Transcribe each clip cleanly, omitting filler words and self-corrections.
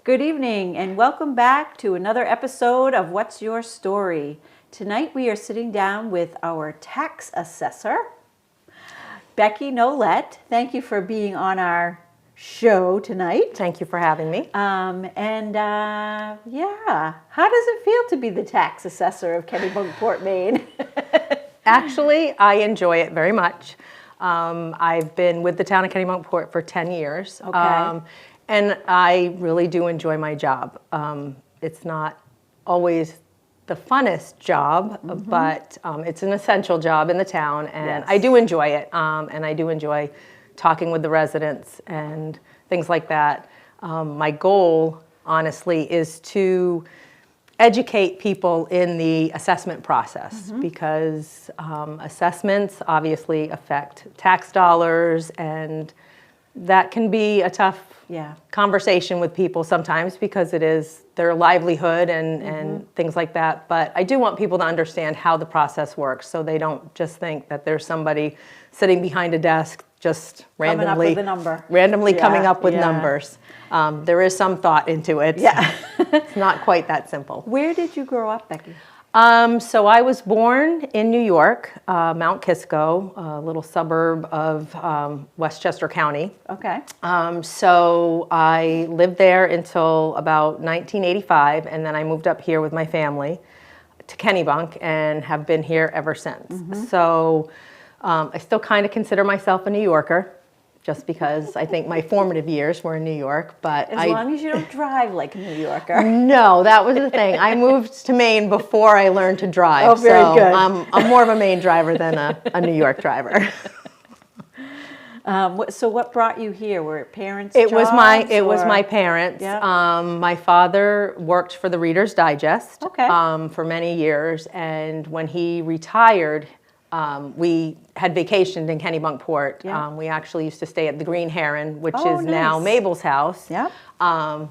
Good evening and welcome back to another episode of What's Your Story? Tonight we are sitting down with our tax assessor, Becky Nolette. Thank you for being on our show tonight. Thank you for having me. How does it feel to be the tax assessor of Kennebunkport, Maine? Actually, I enjoy it very much. I've been with the town of Kennebunkport for 10 years. Okay. And I really do enjoy my job. It's not always the funnest job, but it's an essential job in the town, and Yes. I do enjoy it. And I do enjoy talking with the residents and things like that. My goal, honestly, is to educate people in the assessment process because assessments obviously affect tax dollars, and that can be a tough conversation with people sometimes because it is their livelihood and things like that. But I do want people to understand how the process works so they don't just think that there's somebody sitting behind a desk just randomly coming up with numbers. There is some thought into it. Yeah. It's not quite that simple. Where did you grow up, Becky? So I was born in New York, Mount Kisco, a little suburb of Westchester County. Okay. So I lived there until about 1985, and then I moved up here with my family to Kennebunk and have been here ever since. So I still kind of consider myself a New Yorker, just because I think my formative years were in New York. But As long as you don't drive like a New Yorker. No, that was the thing. I moved to Maine before I learned to drive. Oh, very so good. I'm more of a Maine driver than a New York driver. So what brought you here? Were it parents' It was jobs, my parents. Yeah. My father worked for the Reader's Digest Okay. For many years, and when he retired, we had vacationed in Kennebunkport. Yeah. We actually used to stay at the Green Heron, which Oh, is now nice. Mabel's house, Yep.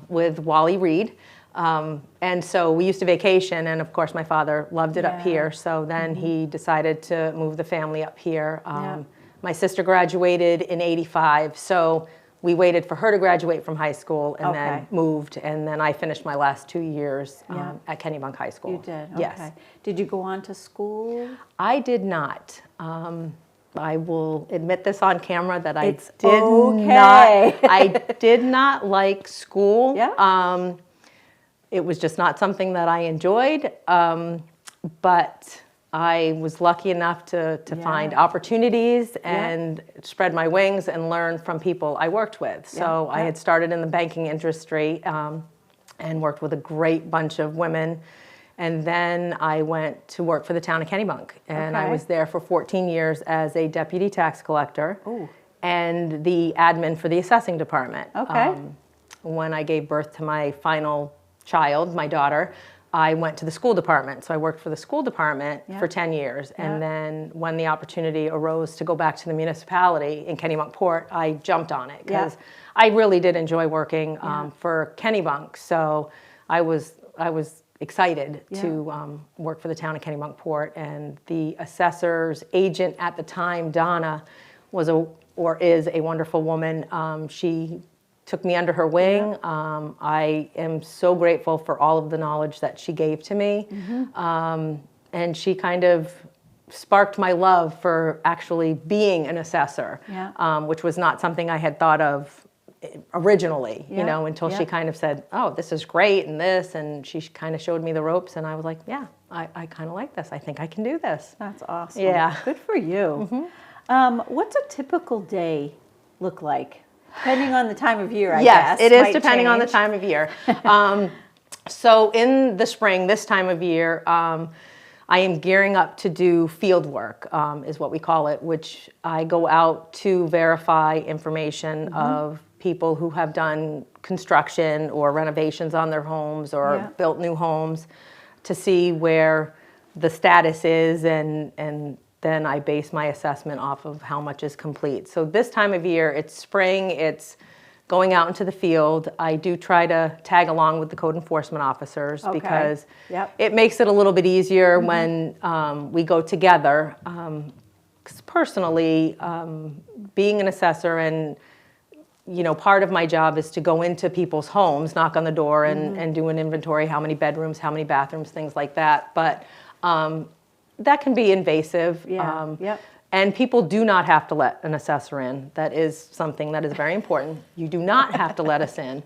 with Wally Reed. And so we used to vacation, and of course my father loved it up Yeah. here, so then he decided to move the family up here. Yeah. My sister graduated in '85, so we waited for her to graduate from high school and Okay. then moved, and then I finished my last 2 years Yeah. At Kennebunk High School. You did? Okay. Yes. Did you go on to school? I did not. I will admit this on camera that I It's did okay. not. I did not like school. Yeah. It was just not something that I enjoyed. But I was lucky enough to find opportunities and spread my wings and learn from people I worked with. So I had started in the banking industry and worked with a great bunch of women. And then I went to work for the town of Kennebunk. And I Okay. was there for 14 years as a deputy tax collector Ooh. and the admin for the assessing department. Okay. When I gave birth to my final child, my daughter, I went to the school department. So I worked for the school department for 10 years. And then when the opportunity arose to go back to the municipality in Kennebunkport, I jumped on it because I really did enjoy working for Kennebunk. So I was excited to work for the town of Kennebunkport. And the assessor's agent at the time, Donna, is a wonderful woman. She took me under her wing. I am so grateful for all of the knowledge that she gave to me. And she kind of sparked my love for actually being an assessor, which was not something I had thought of originally, until she kind of said, oh, this is great and this, and she kind of showed me the ropes, and I was like, yeah, I kind of like this. I think I can do this. That's awesome. Yeah. Good for you. What's a typical day look like? Depending on the time of year, I guess. Yes, it is might depending on the change. time of year. So in the spring, this time of year, I am gearing up to do field work, is what we call it, which I go out to verify information of people who have done construction or renovations on their homes or built new homes to see where the status is, and then I base my assessment off of how much is complete. So this time of year, it's spring, it's going out into the field. I do try to tag along with the code enforcement officers because it makes it a little bit easier when we go together. 'Cause personally, being an assessor and part of my job is to go into people's homes, knock on the door and do an inventory, how many bedrooms, how many bathrooms, things like that. But that can be invasive. Yeah. And people do not have to let an assessor in. That is something that is very important. You do not have to let us in.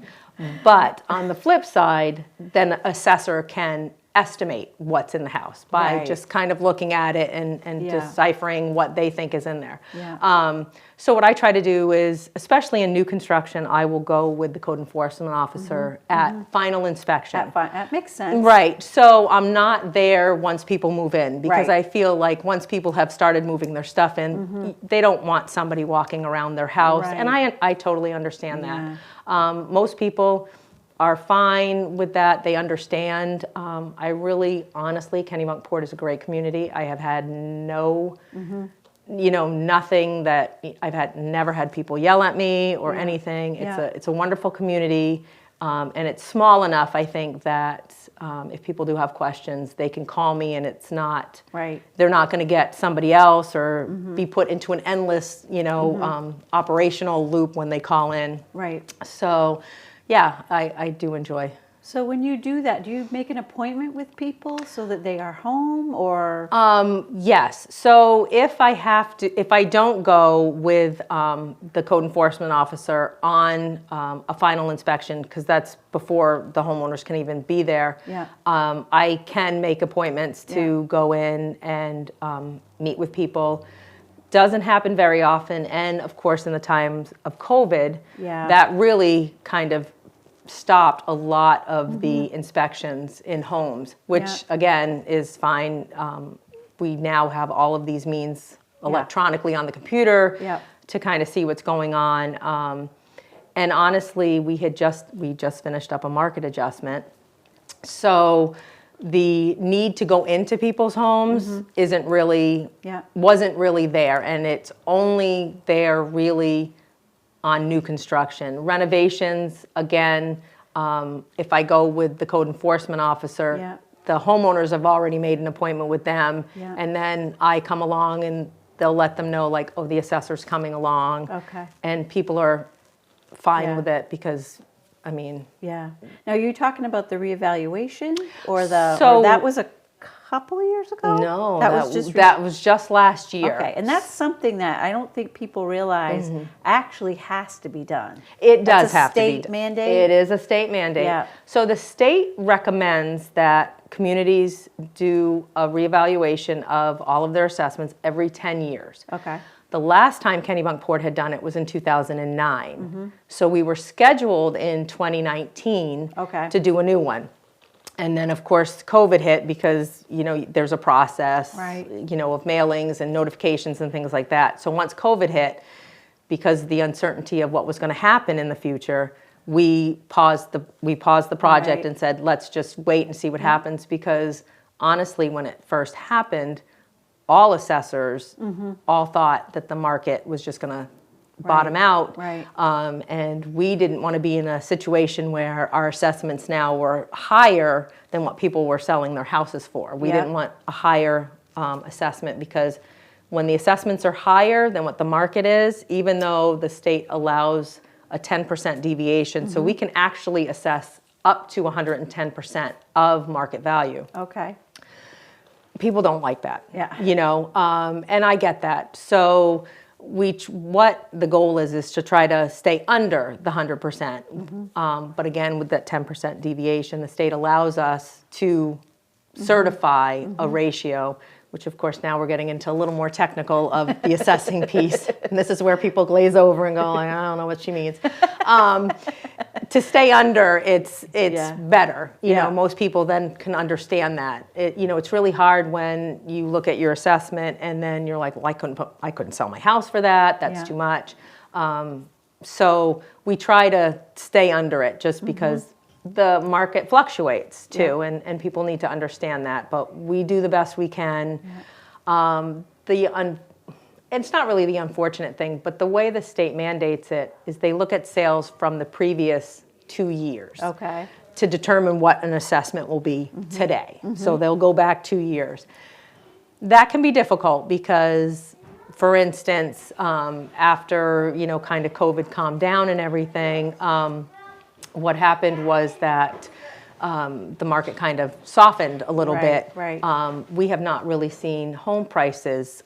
But on the flip side, then an assessor can estimate what's in the house by just kind of looking at it and deciphering what they think is in there. Yeah. So what I try to do is, especially in new construction, I will go with the code enforcement officer at final inspection. That makes sense. Right. So I'm not there once people move in, because Right. I feel like once people have started moving their stuff in, they don't want somebody walking around their house. Right. And I totally understand that. Most people are fine with that. They understand. I really, honestly, Kennebunkport is a great community. I have had nothing that never had people yell at me or anything. It's a wonderful community, and it's small enough, I think, that if people do have questions, they can call me, and it's not, they're not going to get somebody else or be put into an endless, operational loop when they call in. Right. So, yeah, I do enjoy. So when you do that, do you make an appointment with people so that they are home, or? Yes. So if I don't go with the code enforcement officer on a final inspection, because that's before the homeowners can even be there, I can make appointments to go in and meet with people. Doesn't happen very often, and of course in the times of COVID, that really kind of stopped a lot of the inspections in homes, which again is fine. We now have all of these means electronically on the computer to kind of see what's going on. And honestly, we just finished up a market adjustment, so the need to go into people's homes wasn't really there, and it's only there really on new construction. Renovations, again, if I go with the code enforcement officer, the homeowners have already made an appointment with them, and then I come along and they'll let them know, like, oh, the assessor's coming along. Okay. And people are fine with it because, I mean. Yeah. Now, are you talking about the reevaluation or or that was a couple of years ago? No, that was just last year. Okay, and that's something that I don't think people realize actually has to be done. It does have to be done. State mandate? It is a state mandate. Yeah. So the state recommends that communities do a reevaluation of all of their assessments every 10 years. Okay. The last time Kennebunkport had done it was in 2009. So we were scheduled in 2019 to do a new one. And then, of course, COVID hit because, there's a process, of mailings and notifications and things like that. So once COVID hit, because of the uncertainty of what was going to happen in the future, we paused the project and said, let's just wait and see what happens. Because honestly, when it first happened, all assessors all thought that the market was just going to bottom out. And we didn't want to be in a situation where our assessments now were higher than what people were selling their houses for. We didn't want a higher assessment, because when the assessments are higher than what the market is, even though the state allows a 10% deviation, so we can actually assess up to 110% of market value. Okay. People don't like that. Yeah. And I get that. So what the goal is to try to stay under the 100%. But again, with that 10% deviation, the state allows us to certify a ratio, which of course now we're getting into a little more technical of the assessing piece. And this is where people glaze over and go, like, I don't know what she means. To stay under, it's better. Most people then can understand that. It's really hard when you look at your assessment and then you're like, well, I couldn't sell my house for that. That's too much. So we try to stay under it just because the market fluctuates too, and people need to understand that. But we do the best we can. It's not really the unfortunate thing, but the way the state mandates it is they look at sales from the previous 2 years to determine what an assessment will be today. So they'll go back 2 years. That can be difficult because For instance, after, you know, kind of COVID calmed down and everything, what happened was that the market kind of softened a little bit. Right. We have not really seen home prices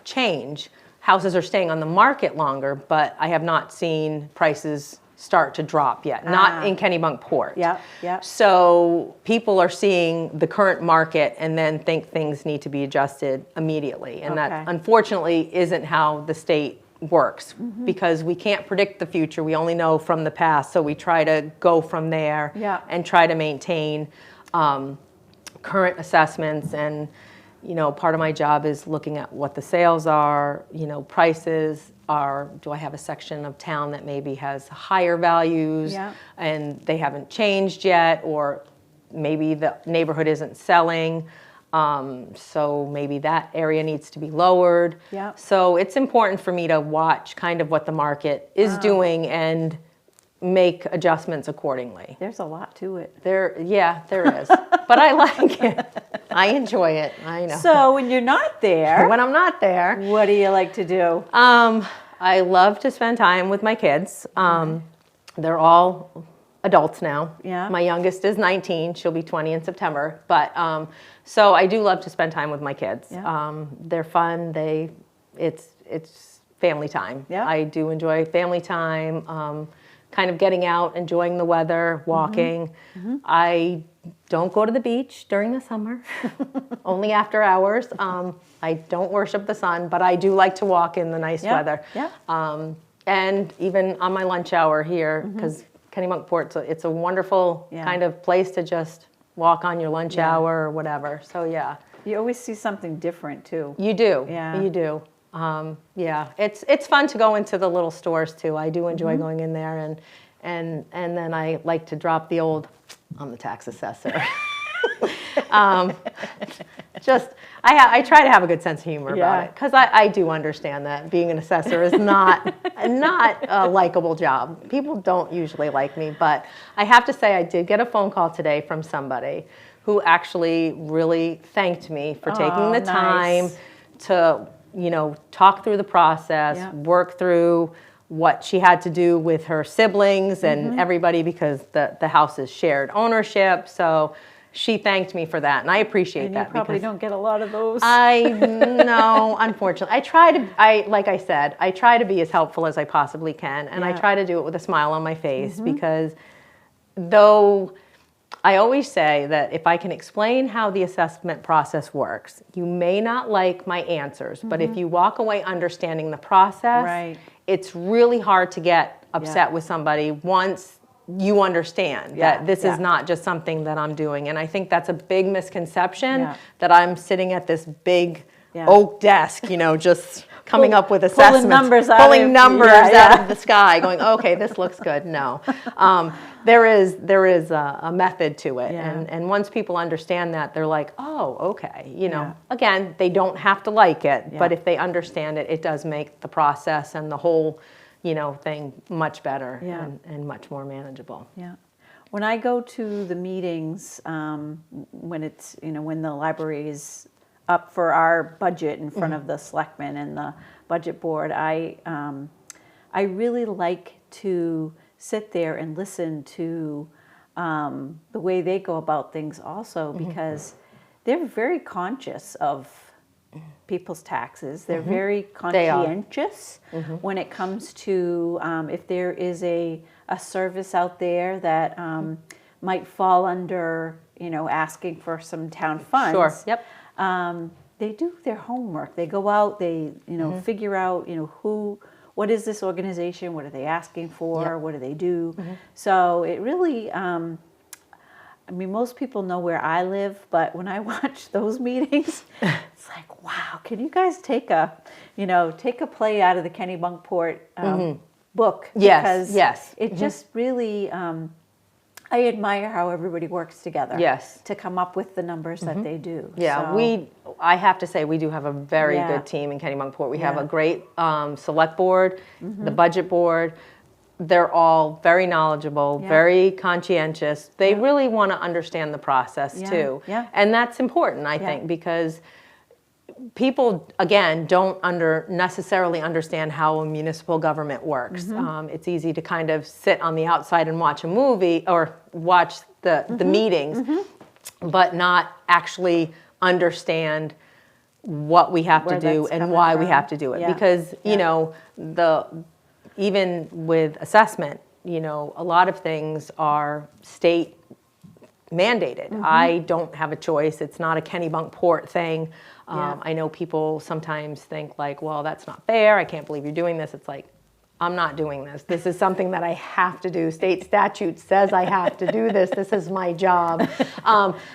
change. Houses are staying on the market longer, but I have not seen prices start to drop yet, not in Kennebunkport. Yeah. So people are seeing the current market and then think things need to be adjusted immediately. And that unfortunately isn't how the state works, because we can't predict the future. We only know from the past. So we try to go from there and try to maintain current assessments. And, you know, part of my job is looking at what the sales are, you know, prices are. Do I have a section of town that maybe has higher values and they haven't changed yet, or maybe the neighborhood isn't selling, so maybe that area needs to be lowered. So it's important for me to watch kind of what the market is doing and make adjustments accordingly. There's a lot to it. There is. But I like it. I enjoy it. I know. So when you're not there, when I'm not there, what do you like to do? I love to spend time with my kids. They're all adults now. My youngest is 19. She'll be 20 in September. But so I do love to spend time with my kids. They're fun. It's family time. I do enjoy family time. Kind of getting out, enjoying the weather, walking. I don't go to the beach during the summer, only after hours. I don't worship the sun, but I do like to walk in the nice weather. And even on my lunch hour here, because Kennebunkport, it's a wonderful kind of place to just walk on your lunch hour or whatever. So You always see something different too. You do. You do. It's fun to go into the little stores too. I do enjoy going in there, and then I like to drop the old, I'm the tax assessor. I try to have a good sense of humor about it, because I do understand that being an assessor is not a likable job. People don't usually like me, but I have to say I did get a phone call today from somebody who actually really thanked me for taking the time to, you know, talk through the process, work through what she had to do with her siblings and everybody, because the house is shared ownership. So she thanked me for that, and I appreciate that. You probably don't get a lot of those. No, unfortunately. Like I said, I try to be as helpful as I possibly can, and I try to do it with a smile on my face, because though I always say that if I can explain how the assessment process works, you may not like my answers, but if you walk away understanding the process, it's really hard to get upset with somebody once you understand that this is not just something that I'm doing. And I think that's a big misconception, that I'm sitting at this big oak desk, you know, just coming up with assessments, pulling numbers out of the sky, going, okay, this looks good. No. There is a method to it. And once people understand that, they're like, oh, okay. You know, again, they don't have to like it, but if they understand it, it does make the process and the whole, you know, thing much better and much more manageable. When I go to the meetings, when it's, you know, when the library is up for our budget in front of the selectmen and the budget board, I really like to sit there and listen to the way they go about things also, because they're very conscious of people's taxes. They're very conscientious when it comes to if there is a service out there that might fall under, you know, asking for some town funds. They do their homework. They go out, they, you know, figure out, you know, what is this organization? What are they asking for? What do they do? So it really, I mean, most people know where I live, but when I watch those meetings, it's like, wow, can you guys take a play out of the Kennebunkport book? Because it just really, I admire how everybody works together to come up with the numbers that they do. I have to say, we do have a very good team in Kennebunkport. We have a great select board, the budget board. They're all very knowledgeable, very conscientious. They really want to understand the process too. And that's important, I think, because people, again, don't necessarily understand how a municipal government works. It's easy to kind of sit on the outside and watch a movie or watch the meetings, but not actually understand what we have to do and why we have to do it. Because, you know, even with assessment, you know, a lot of things are state mandated. I don't have a choice. It's not a Kennebunkport thing. I know people sometimes think like, well, that's not fair. I can't believe you're doing this. It's like, I'm not doing this. This is something that I have to do. State statute says I have to do this. This is my job.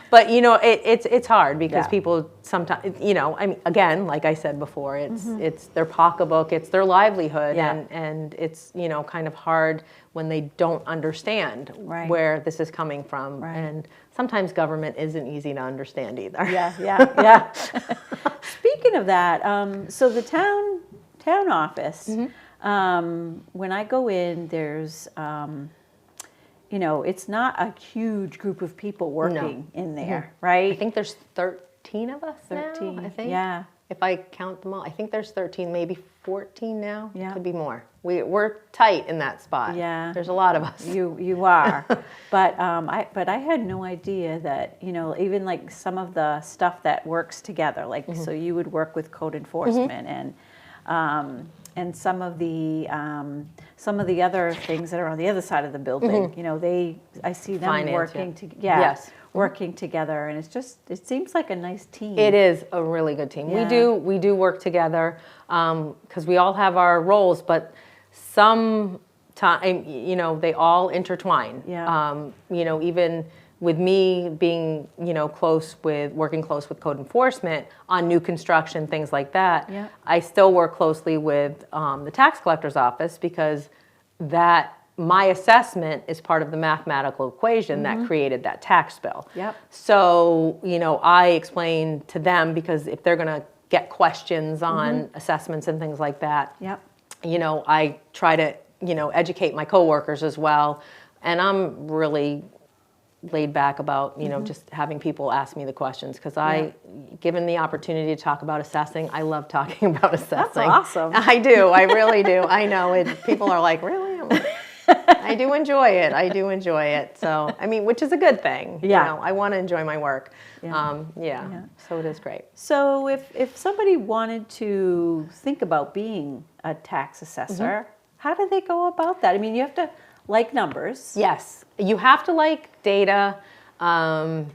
But you know, it's hard because people sometimes, you know, I mean, again, like I said before, it's their pocketbook, it's their livelihood, and it's, you know, kind of hard when they don't understand where this is coming from. And sometimes government isn't easy to understand either. Speaking of that, so the town office. When I go in, there's, you know, it's not a huge group of people working in there, right? I think there's 13 of us 13, now, I think. Yeah. If I count them all, I think there's 13, maybe 14 now. Could be more. We're tight in that spot. Yeah. There's a lot of us. You are. But I had no idea that, you know, even like some of the stuff that works together, like so you would work with code enforcement and some of the other things that are on the other side of the building, you know, I see them working working together, and it seems like a nice team. It is a really good team. We do work together because we all have our roles, but some time, you know, they all intertwine. You know, even with me being, you know, working close with code enforcement on new construction, things like that, I still work closely with the tax collector's office because my assessment is part of the mathematical equation that created that tax bill. So, you know, I explain to them because if they're going to get questions on assessments and things like that, you know, I try to, you know, educate my coworkers as well. And I'm really laid back about, you know, just having people ask me the questions because given the opportunity to talk about assessing, I love talking about assessing. That's awesome. I do. I really do. I know people are like, really? I'm like, I do enjoy it. I do enjoy it. So, I mean, which is a good thing. You know, I want to enjoy my work. So it is great. So if somebody wanted to think about being a tax assessor, how do they go about that? I mean, you have to like numbers. Yes, you have to like data, and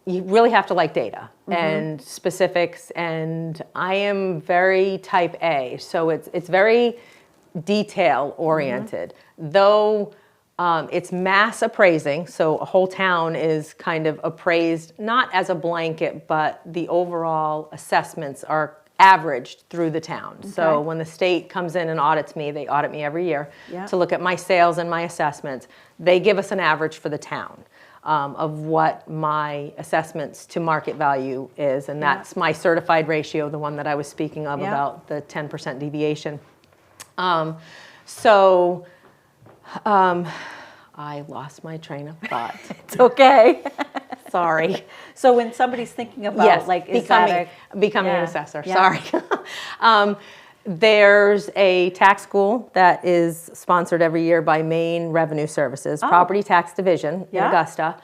you really have to like data and specifics. And I am very type A, so it's very detail oriented. Though it's mass appraising, so a whole town is kind of appraised not as a blanket, but the overall assessments are averaged through the town. So when the state comes in and audits me, they audit me every year to look at my sales and my assessments. They give us an average for the town of what my assessments to market value is, and that's my certified ratio, the one that I was speaking of about the 10% deviation. I lost my train of thought. It's okay. Sorry. So when somebody's thinking about becoming an assessor, sorry. There's a tax school that is sponsored every year by Maine Revenue Services, Property Tax Division in Augusta.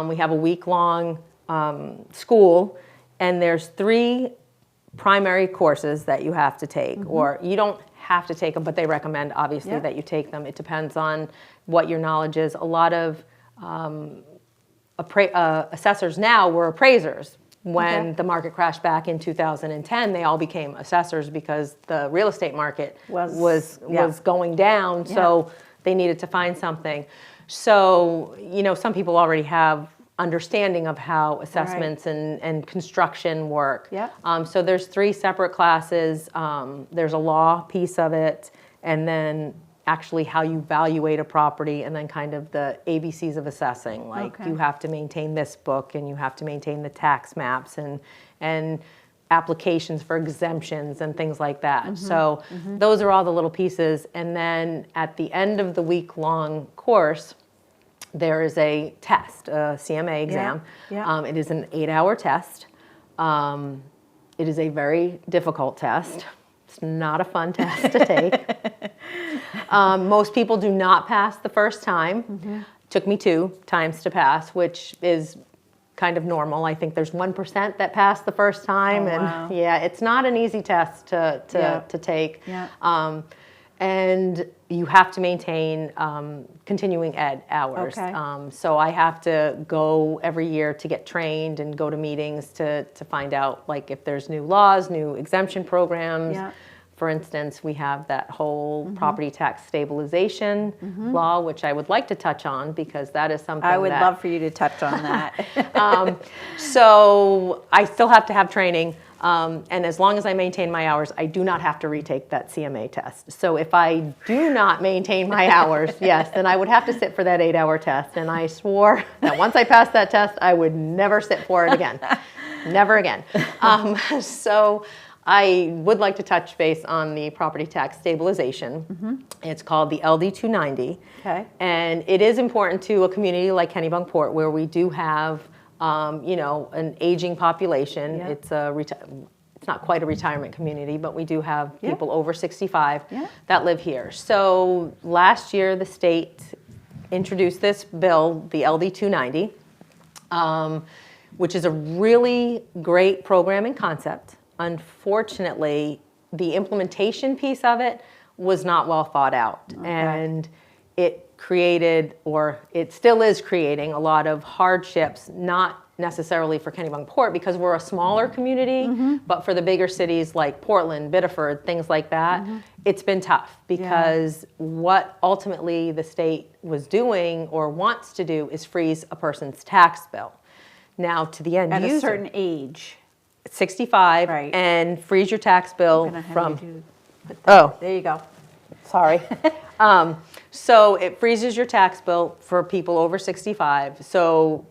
We have a week-long school, and there's 3 primary courses that you have to take, or you don't have to take them, but they recommend obviously that you take them. It depends on what your knowledge is. A lot of assessors now were appraisers. When the market crashed back in 2010, they all became assessors because the real estate market was going down, so they needed to find something. So, you know, some people already have understanding of how assessments and construction work. So there's 3 separate classes. There's a law piece of it, and then actually how you evaluate a property, and then kind of the ABCs of assessing. Like you have to maintain this book, and you have to maintain the tax maps and applications for exemptions and things like that. So those are all the little pieces. And then at the end of the week-long course, there is a test, a CMA exam. It is an 8-hour test. It is a very difficult test. It's not a fun test to take. Most people do not pass the first time. Took me 2 times to pass, which is kind of normal. I think there's 1% that pass the first time. Wow. Yeah, it's not an easy test to take. Yeah. And you have to maintain continuing ed hours. Okay. So I have to go every year to get trained and go to meetings to find out, like, if there's new laws, new exemption programs. Yeah. For instance, we have that whole property tax stabilization law, which I would like to touch on because that is something I would love for you to touch on that. So I still have to have training. And as long as I maintain my hours, I do not have to retake that CMA test. So if I do not maintain my hours, yes, then I would have to sit for that 8-hour test. And I swore that once I passed that test, I would never sit for it again. Never again. So I would like to touch base on the property tax stabilization. It's called the LD 290. Okay. And it is important to a community like Kennebunkport, where we do have an aging population. Yeah. It's not quite a retirement community, but we do have people over 65 that live here. So last year, the state introduced this bill, the LD 290, which is a really great program and concept. Unfortunately, the implementation piece of it was not well thought out. Okay. And it created, or it still is creating, a lot of hardships, not necessarily for Kennebunkport because we're a smaller community, but for the bigger cities like Portland, Biddeford, things like that, it's been tough because what ultimately the state was doing or wants to do is freeze a person's tax bill. Now, to the end user. At a certain age. 65, right. And freeze your tax bill from. Oh, there you go. Sorry. So it freezes your tax bill for people over 65. So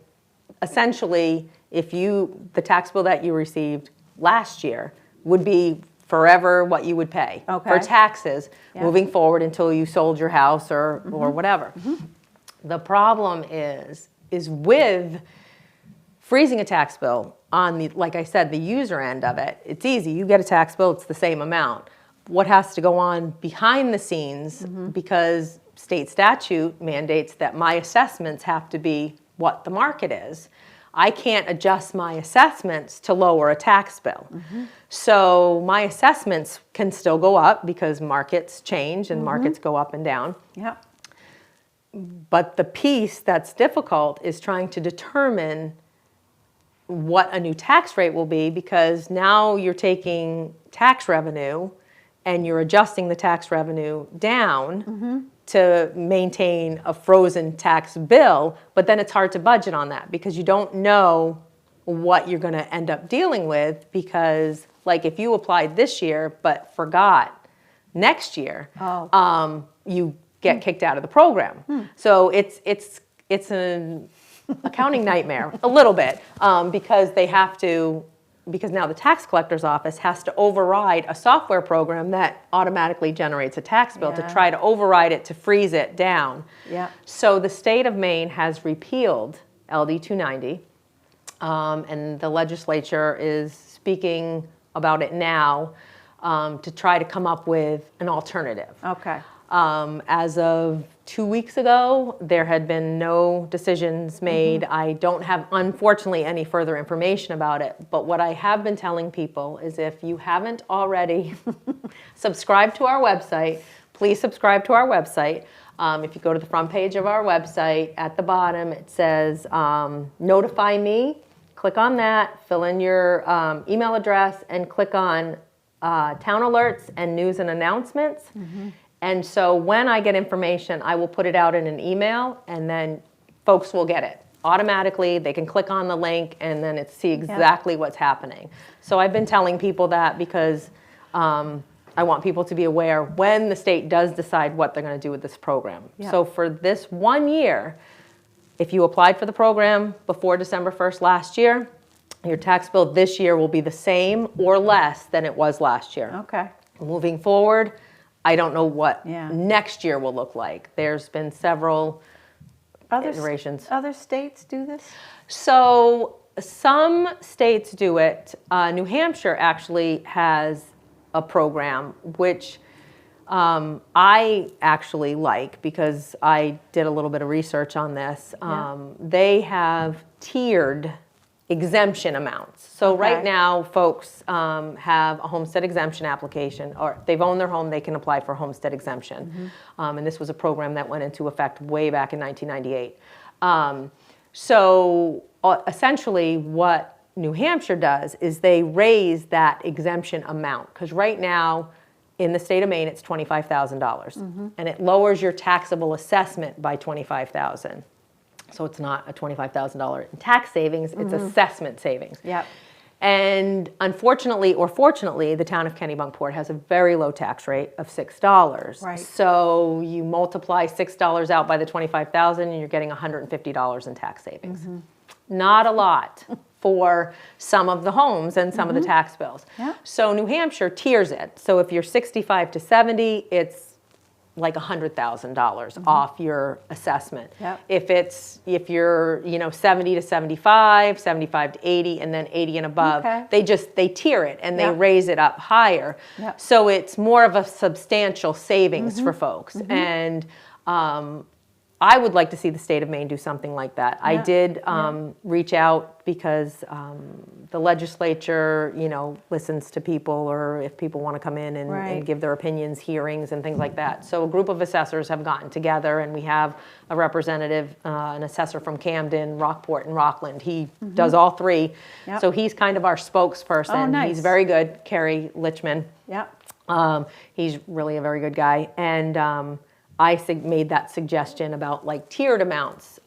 essentially, if the tax bill that you received last year would be forever what you would pay for taxes moving forward until you sold your house or whatever. The problem is with freezing a tax bill on the, like I said, the user end of it, it's easy. You get a tax bill, it's the same amount. What has to go on behind the scenes, because state statute mandates that my assessments have to be what the market is. I can't adjust my assessments to lower a tax bill. So my assessments can still go up because markets change and markets go up and down. Yeah. But the piece that's difficult is trying to determine what a new tax rate will be, because now you're taking tax revenue and you're adjusting the tax revenue down to maintain a frozen tax bill, but then it's hard to budget on that because you don't know what you're going to end up dealing with, because like if you applied this year but forgot next year, you get kicked out of the program. So it's an accounting nightmare a little bit, because because now the tax collector's office has to override a software program that automatically generates a tax bill to try to override it to freeze it down. So the state of Maine has repealed LD 290, and the legislature is speaking about it now to try to come up with an alternative. Okay. As of 2 weeks ago, there had been no decisions made. I don't have, unfortunately, any further information about it. But what I have been telling people is, if you haven't already subscribed to our website, please subscribe to our website. If you go to the front page of our website, at the bottom it says notify me. Click on that, fill in your email address, and click on town alerts and news and announcements. And so when I get information, I will put it out in an email, and then folks will get it automatically. They can click on the link and then see exactly what's happening. So I've been telling people that because I want people to be aware when the state does decide what they're going to do with this program. So for this 1 year, if you applied for the program before December 1st last year, your tax bill this year will be the same or less than it was last year. Okay. Moving forward, I don't know what next year will look like. There's been several iterations. Other states do this? So some states do it. New Hampshire actually has a program which I actually like because I did a little bit of research on this. They have tiered exemption amounts. So right now, folks have a homestead exemption application, or if they've owned their home, they can apply for a homestead exemption. And this was a program that went into effect way back in 1998. So essentially what New Hampshire does is they raise that exemption amount, because right now in the state of Maine it's $25,000, and it lowers your taxable assessment by $25,000. So it's not a $25,000 in tax savings, it's assessment savings. And unfortunately or fortunately, the town of Kennebunkport has a very low tax rate of $6. So you multiply $6 out by the $25,000 and you're getting $150 in tax savings. Not a lot for some of the homes and some of the tax bills. So New Hampshire tiers it. So if you're 65 to 70, it's like $100,000 off your assessment. If you're 70 to 75, 75 to 80, and then 80 and above, they tier it and they raise it up higher. So it's more of a substantial savings for folks. And I would like to see the state of Maine do something like that. I did reach out because the legislature, listens to people, or if people want to come in and give their opinions, hearings and things like that. So a group of assessors have gotten together, and we have a representative, an assessor from Camden, Rockport, and Rockland. He does all three. So he's kind of our spokesperson. He's very good, Kerry Lichman. He's really a very good guy. And I made that suggestion about like tiered amounts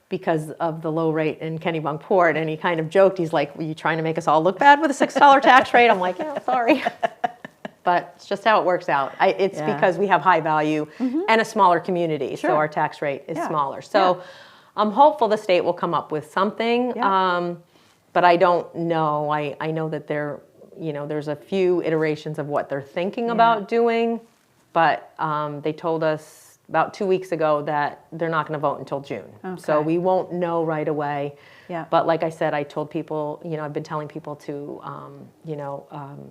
because of the low rate in Kennebunkport, and he kind of joked. He's like, "Were you trying to make us all look bad with a $6 tax rate?" I'm like, "Yeah, sorry," but it's just how it works out. It's because we have high value and a smaller community, so our tax rate is smaller. So I'm hopeful the state will come up with something, but I don't know. I know that there's a few iterations of what they're thinking about doing. But they told us about 2 weeks ago that they're not going to vote until June. So we won't know right away. But like I said, I told people, I've been telling people to,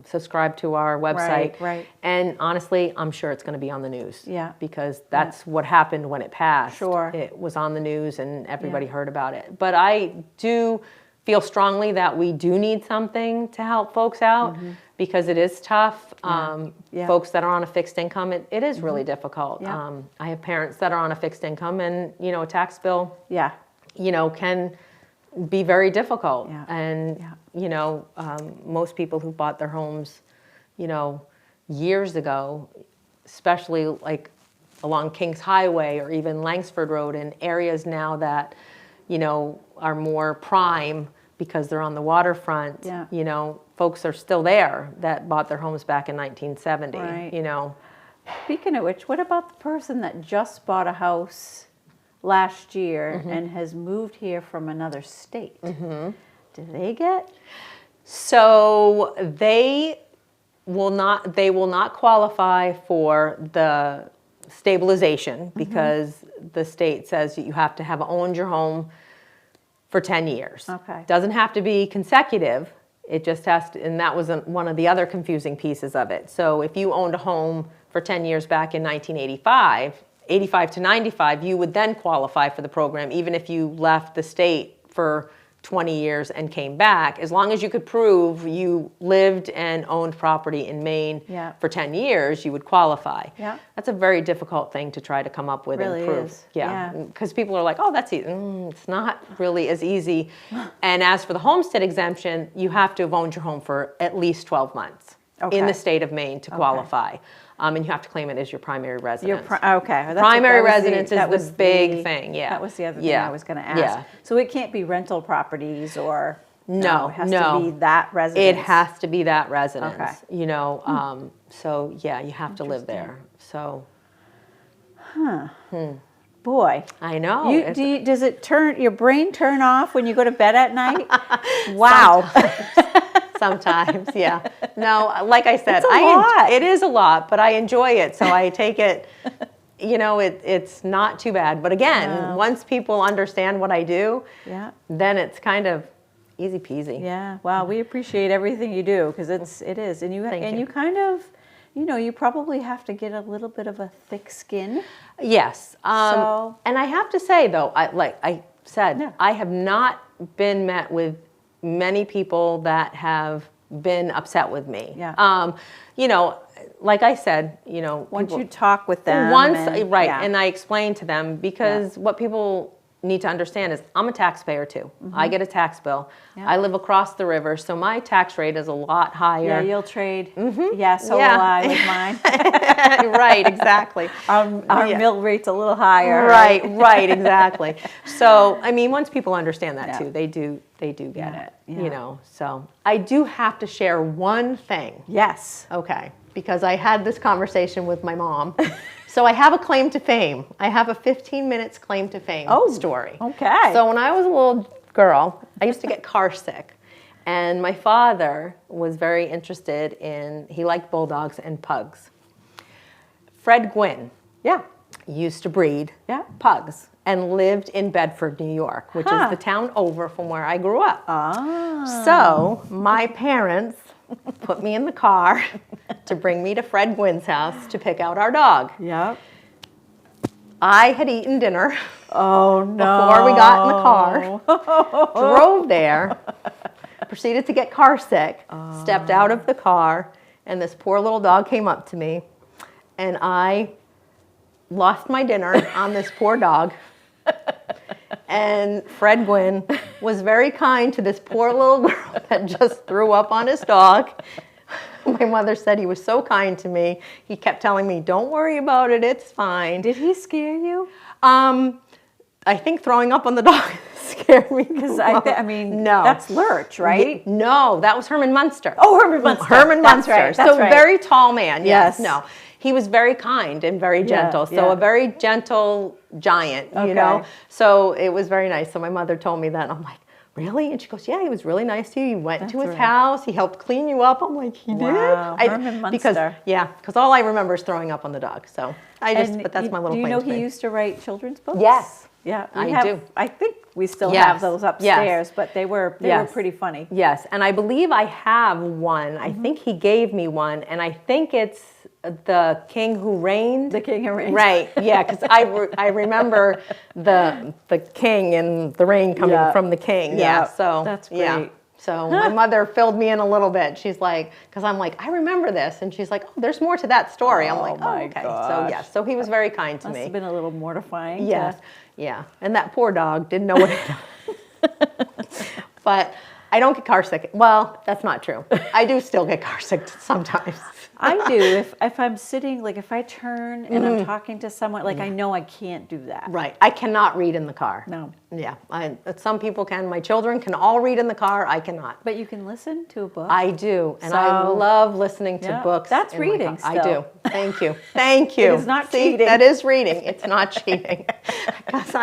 subscribe to our website. And honestly, I'm sure it's going to be on the news. Because that's what happened when it passed. It was on the news and everybody heard about it. But I do feel strongly that we do need something to help folks out. Because it is tough. Folks that are on a fixed income, it is really difficult. I have parents that are on a fixed income, and a tax bill, can be very difficult. And most people who bought their homes, years ago, especially like along Kings Highway or even Langsford Road, and areas now that are more prime because they're on the waterfront. Folks are still there that bought their homes back in 1970. Speaking of which, what about the person that just bought a house last year and has moved here from another state? Do they get? So they will not qualify for the stabilization because the state says that you have to have owned your home for 10 years. Doesn't have to be consecutive. It just has to, and that was one of the other confusing pieces of it. So if you owned a home for 10 years back in 1985, 85 to 95, you would then qualify for the program, even if you left the state for 20 years and came back. As long as you could prove you lived and owned property in Maine for 10 years, you would qualify. That's a very difficult thing to try to come up with and prove. Because people are like, oh, that's easy. It's not really as easy. And as for the homestead exemption, you have to have owned your home for at least 12 months in the state of Maine to qualify. And you have to claim it as your primary residence. Primary residence is the big thing. That was the other thing I was going to ask. So it can't be rental properties or it has to be that residence. It has to be that residence. So yeah, you have to live there. So. Boy, I know. Does your brain turn off when you go to bed at night? Wow. Sometimes, yeah. No, like I said, it's a lot. It is a lot, but I enjoy it, so I take it you know, it's not too bad. But again, once people understand what I do, then it's kind of easy peasy. Yeah. Well, we appreciate everything you do because it is, and you kind of, you know, you probably have to get a little bit of a thick skin. Yes. And I have to say though, like I said, I have not been met with many people that have been upset with me. Yeah. You know, like I said, you know, once you talk with them, and I explain to them because what people need to understand is I'm a taxpayer too. I get a tax bill. I live across the river, so my tax rate is a lot higher. Yeah, you'll trade. Yeah, so will I with mine. Right, exactly. Our mill rate's a little higher. Right, exactly. So, I mean, once people understand that too, they do get it, you know. So, I do have to share one thing. Yes. Okay, because I had this conversation with my mom. So I have a claim to fame. I have a 15 minutes claim to fame story. Okay. So when I was a little girl, I used to get car sick. And my father was very interested in, he liked bulldogs and pugs. Fred Gwynn used to breed pugs and lived in Bedford, New York, which is the town over from where I grew up. So my parents put me in the car to bring me to Fred Gwynn's house to pick out our dog. Yep. I had eaten dinner before we got in the car, drove there, proceeded to get car sick, stepped out of the car, and this poor little dog came up to me, and I lost my dinner on this poor dog. And Fred Gwynn was very kind to this poor little girl that just threw up on his dog. My mother said he was so kind to me. He kept telling me, don't worry about it, it's fine. Did he scare you? I think throwing up on the dog scared me. Because I mean, no. That's Lurch, right? No, that was Herman Munster. Oh, Herman Munster. Herman Munster. That's so right. Very tall man. Yes. No. He was very kind and very gentle. So a very gentle giant, you know. So it was very nice. So my mother told me that. And I'm like, really? And she goes, yeah, he was really nice to you. You went to his house. He helped clean you up. I'm like, he did? Herman Munster. Because all I remember is throwing up on the dog. So but that's my little claim. Do you know he used to write children's books? Yes. Yeah, I do. I think we still have those upstairs, but they were pretty funny. Yes, and I believe I have one. I think he gave me one, and I think it's The King Who Reigned. The King Who Reigned. Right, yeah, because I remember the king and the rain coming from the king. Yeah, so that's great. Yeah. So my mother filled me in a little bit. She's like, because I'm like, I remember this. And she's like, oh, there's more to that story. I'm like, oh, okay. Gosh. So, yes. So he was very kind to me. Must have been a little mortifying. Yes. Yeah. And that poor dog didn't know what it But I don't get car sick. Well, that's not true. I do still get car sick sometimes. I do. If I'm sitting, like if I turn and I'm talking to someone, like I know I can't do that. Right. I cannot read in the car. No. Yeah. Some people can. My children can all read in the car. I cannot. But you can listen to a book. I do. And I love listening to books. That's reading still. I do. Thank you. Thank you. It is not cheating. That is reading. It's not cheating. Because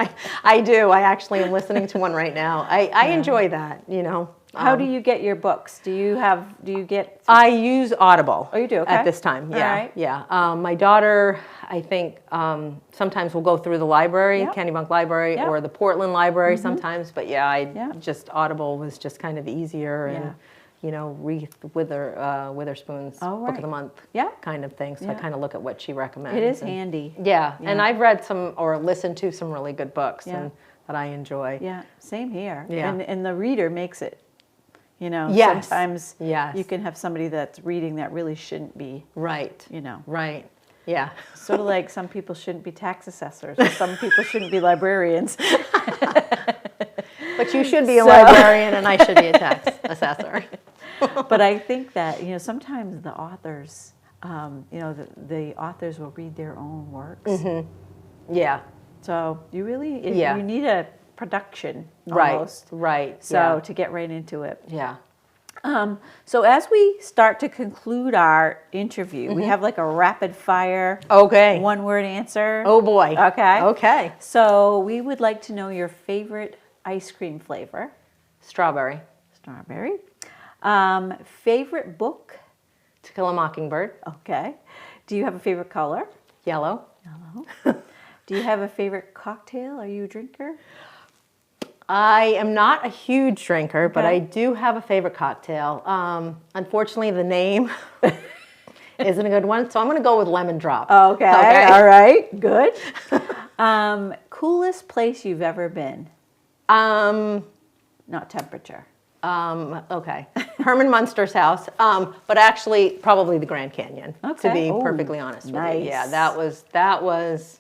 I do. I actually am listening to one right now. I enjoy that, you know. How do you get your books? Do you get? I use Audible. Oh, you do? Okay. At this time, yeah. All right. Yeah. My daughter, I think, sometimes will go through the library, Kennebunk Library, or the Portland Library sometimes. But just Audible was just kind of easier and, you know, Reese Witherspoon's Book of the Month kind of thing. So I kind of look at what she recommends. It is handy. Yeah. And I've read some or listened to some really good books and that I enjoy. Yeah, same here. Yeah. And the reader makes it. You know, sometimes you can have somebody that's reading that really shouldn't be. Right. You know. Right. Yeah. Sort of like some people shouldn't be tax assessors, or some people shouldn't be librarians. But you should be a librarian, and I should be a tax assessor. But I think that, you know, sometimes the authors, you know, the authors will read their own works. Mm-hmm. Yeah. So you really, you need a production almost. Right. So to get right into it. Yeah. So as we start to conclude our interview, we have like a rapid fire one word answer. Oh boy. Okay. So we would like to know your favorite ice cream flavor. Strawberry. Favorite book? To Kill a Mockingbird. Okay. Do you have a favorite color? Yellow. Yellow. Do you have a favorite cocktail? Are you a drinker? I am not a huge drinker, but Okay. I do have a favorite cocktail. Unfortunately, the name isn't a good one, so I'm going to go with lemon drop. Okay. All right. Good. Coolest place you've ever been? Not temperature. Okay. Herman Munster's house, but actually probably the Grand Canyon, Okay. to be Oh, perfectly honest with nice. you. Yeah, that was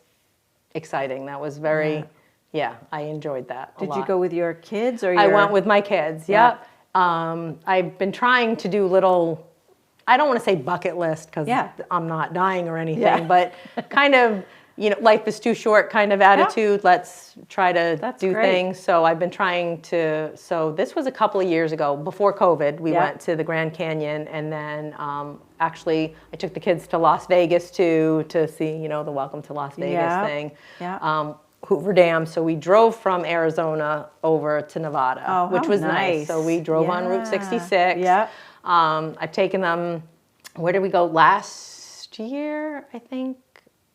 exciting. That was very, yeah, I enjoyed that a Did lot. you go with your kids or I went with my kids, Yeah. yep. I've been trying to do little, I don't want to say bucket list because I'm not dying or anything, but kind of, life is too short kind of attitude. Let's try to do things. So I've been trying to, so this was a couple of years ago, before COVID, we went to the Grand Canyon, and then actually I took the kids to Las Vegas too, to see, the Welcome to Las Vegas thing. Yeah. Hoover Dam. So we drove from Arizona over to Nevada, which was nice. So we drove on Route 66. Yeah. I've taken them, where did we go last year, I think?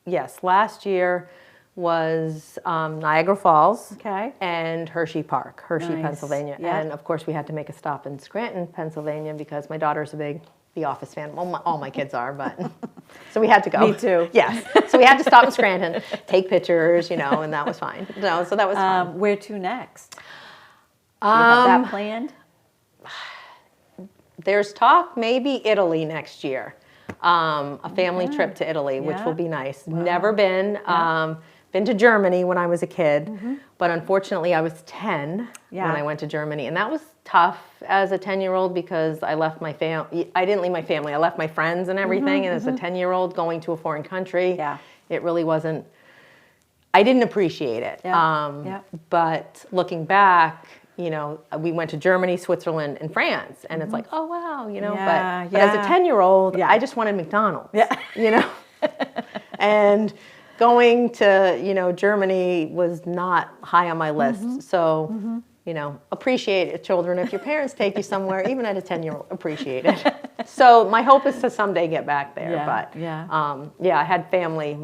Yes, last year was Niagara Falls and Hershey Park, Pennsylvania. Yeah. And of course we had to make a stop in Scranton, Pennsylvania, because my daughter's a big The Office fan. Well, all my kids are, but so we had to go. Me too. Yes. So we had to stop in Scranton, take pictures, and that was fine. No, so that was fun. Where to next? Do you have that planned? There's talk maybe Italy next year. A family trip to Italy, which will be nice. Wow. Never been. Been to Germany when I was a kid, but unfortunately I was 10 when I went to Germany, and that was tough as a 10-year-old because I left my family. I didn't leave my family. I left my friends and everything, and as a 10-year-old going to a foreign country, it really wasn't. I didn't appreciate it. But looking back, we went to Germany, Switzerland, and France, and it's like, oh wow, but as a 10-year-old, I just wanted McDonald's, and going to, Germany was not high on my list. So, appreciate it, children. If your parents take you somewhere, even at a 10-year-old, appreciate it. So my hope is to someday get back there. I had family.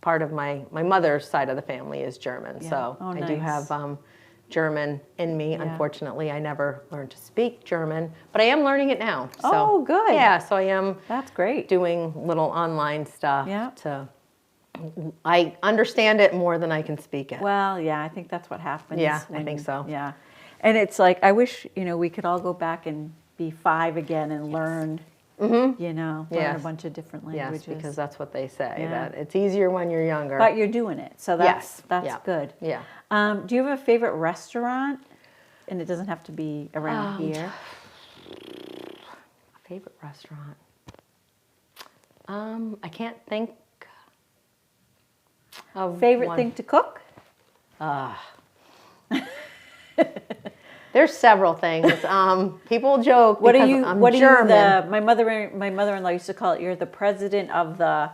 Part of my mother's side of the family is German. So I do have German in me. Unfortunately, I never learned to speak German, but I am learning it now. So, oh, good. Yeah, so I am. That's great. Doing little online stuff I understand it more than I can speak it. Well, yeah, I think that's what happens. Yeah, I think so. Yeah. And it's like, I wish, we could all go back and be 5 again and learn, learn a bunch of different languages. Yes, because that's what they say, that it's easier when you're younger. But you're doing it, so that's good. Yeah. Do you have a favorite restaurant? And it doesn't have to be around here. Favorite restaurant? I can't think. Favorite thing to cook? There's several things. People joke What because are you? I'm What German. are you? My mother-in-law used to call it. You're the president of the.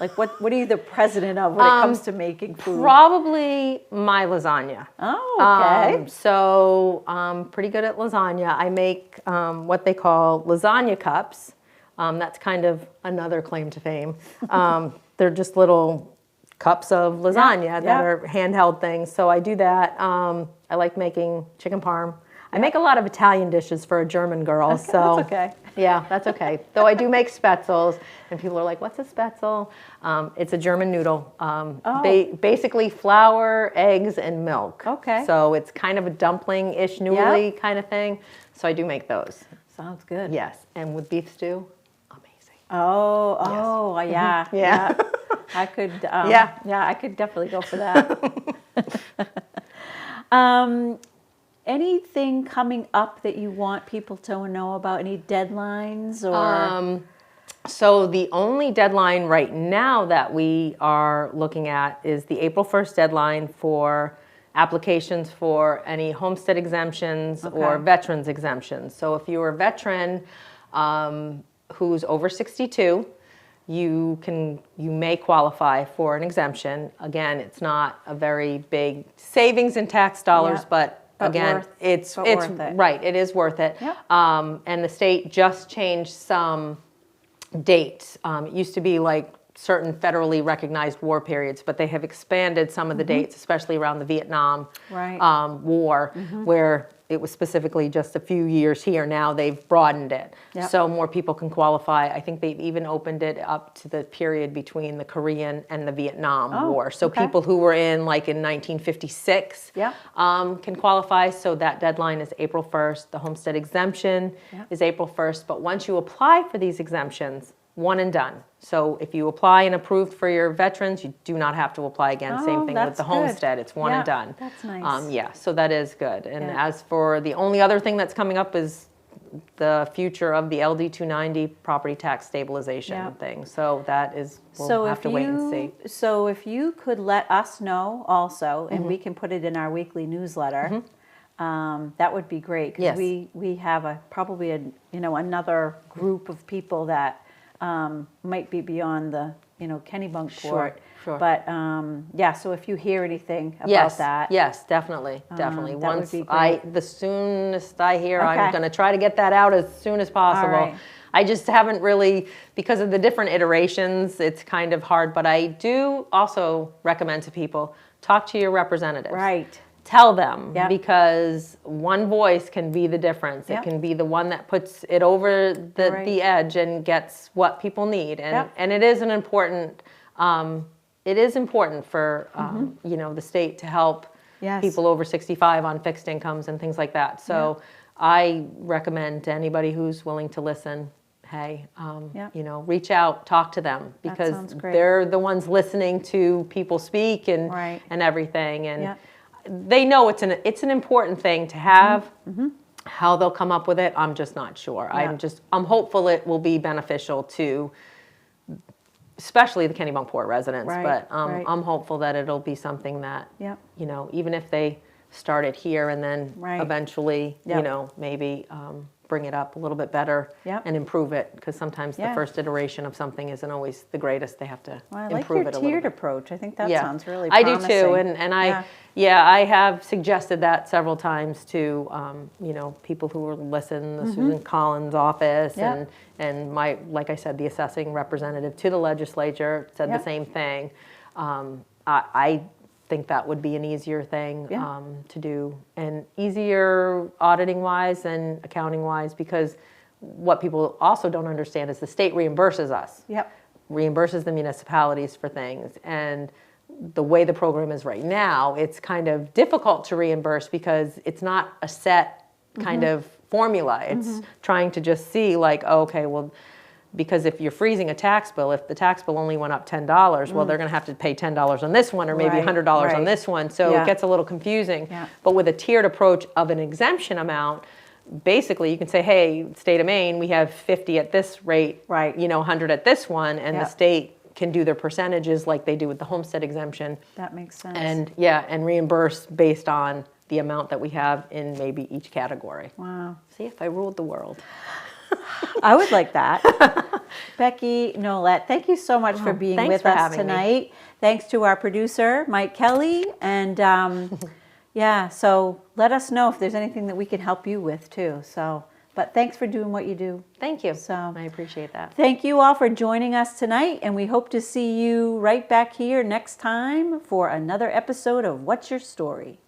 Like what? What are you the president of when it comes to making food? Probably my lasagna. Oh, okay. So I'm pretty good at lasagna. I make what they call lasagna cups. That's kind of another claim to fame. They're just little cups of lasagna that are handheld things. So I do that. I like making chicken parm. I make a lot of Italian dishes for a German girl. Okay, so that's okay. Yeah, that's okay. Though I do make spetzels, and people are like, "What's a spetzel?" It's a German noodle. Basically flour, eggs, and milk. Okay. So it's kind of a dumpling-ish, noodly kind of thing. So I do make those. Sounds good. Yes, and with beef stew, amazing. Yeah. I could. I could definitely go for that. Anything coming up that you want people to know about? Any deadlines or? So the only deadline right now that we are looking at is the April 1st deadline for applications for any homestead exemptions or veterans exemptions. So if you're a veteran who's over 62, you may qualify for an exemption. Again, it's not a very big savings in tax dollars, but again, it's worth it. Right. It is worth it. Yep. And the state just changed some dates. It used to be like certain federally recognized war periods, but they have expanded some of the dates, especially around the Vietnam War, where it was specifically just a few years here. Now they've broadened it, so more people can qualify. I think they've even opened it up to the period between the Korean and the Vietnam War. So people who were in like in 1956 can qualify. So that deadline is April 1st. The homestead exemption is April 1st. But once you apply for these exemptions, one and done. So if you apply and approved for your veterans, you do not have to apply again. Same thing with the homestead. It's one and done. That's nice. So that is good. And as for the only other thing that's coming up is the future of the LD 290 property tax stabilization thing. So that is, we'll have to wait and see. So if you could let us know also, and we can put it in our weekly newsletter, that would be great. Because we have probably another group of people that might be beyond the, Kennebunkport. Sure. But so if you hear anything about that. Yes, definitely. That Once would be great. the soonest I hear, I'm going to try to get that out as soon as possible. All right. I just haven't really, because of the different iterations, it's kind of hard. But I do also recommend to people, talk to your representatives. Right. Tell them, because one voice can be the difference. It can be the one that puts it over the edge and gets what people need. And it is an important, it is important for, the state to help people over 65 on fixed incomes and things like that. So I recommend to anybody who's willing to listen, hey, reach out, talk to them, because they're the ones listening to people speak and everything. And they know it's an important thing to have. How they'll come up with it, I'm just not sure. I'm hopeful it will be beneficial to, especially the Kennebunkport residents. But I'm hopeful that it'll be something that even if they start it here and then eventually, maybe bring it up a little bit better and improve it, because sometimes the first iteration of something isn't always the greatest. They have to I improve like it a your little tiered bit. approach. I think that sounds really I promising. do too, and I have suggested that several times to people who will listen, the Susan Collins office, and my, like I said, the assessing representative to the legislature said the same thing. I think that would be an easier thing to do, and easier auditing wise and accounting wise, because what people also don't understand is the state reimburses us. Reimburses the municipalities for things, and the way the program is right now, it's kind of difficult to reimburse because it's not a set kind of formula. It's trying to just see like, okay, well, because if you're freezing a tax bill, if the tax bill only went up $10, well, they're going to have to pay $10 on this one, or maybe $100 on this one. So it gets a little confusing. But with a tiered approach of an exemption amount, basically you can say, hey, state of Maine, we have 50 at this rate, 100 at this one, and the state can do their percentages like they do with the homestead exemption. That makes sense. And reimburse based on the amount that we have in maybe each category. Wow. See if I ruled the world. I would like that. Becky Nolette, thank you so much for being with us tonight. Thanks to our producer, Mike Kelly. And so let us know if there's anything that we can help you with too. But thanks for doing what you do. Thank you. I appreciate that. Thank you all for joining us tonight, and we hope to see you right back here next time for another episode of What's Your Story?